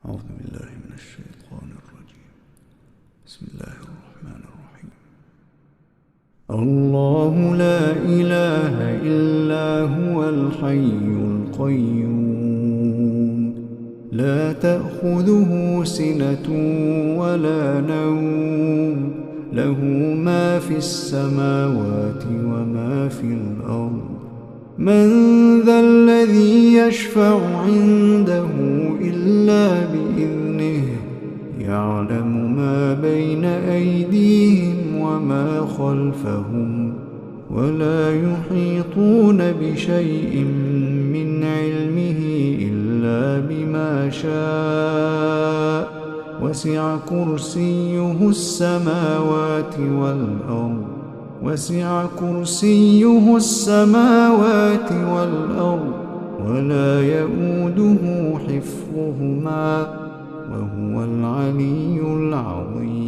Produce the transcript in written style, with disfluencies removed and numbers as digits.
أعوذ بالله من الشيطان الرجيم. بسم الله الرحمن الرحيم. الله لا إله إلا هو الحي القيوم لا تأخذه سنة ولا نوم له ما في السماوات وما في الأرض من ذا الذي يشفع عنده إلا بإذنه يعلم ما بين أيديهم وما خلفهم ولا يحيطون بشيء من علمه إلا بما شاء وسع كرسيه السماوات والأرض ولا يؤوده حفظهما وهو العلي العظيم.